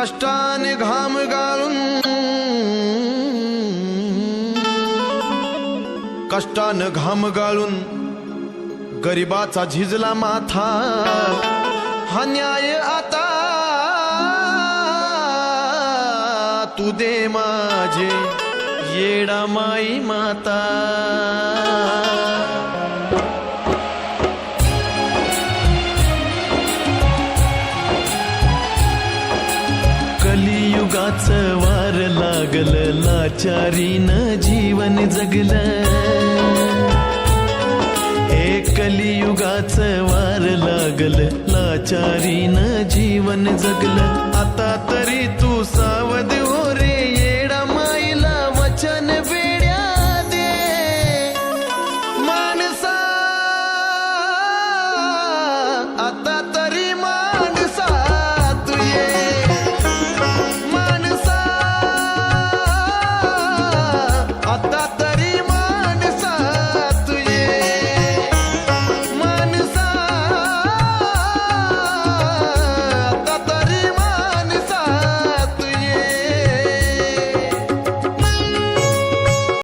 कष्टाने घाम गाळून कष्टानं घाम गाळून गरिबाचा झिजला माथा हा न्याय आता तू दे माझे येडा माई माता कलियुगाचं वार लागलं लाचारीनं जीवन जगलं हे कलियुगाचं वार लागलं लाचारीनं जीवन जगलं आता तरी तू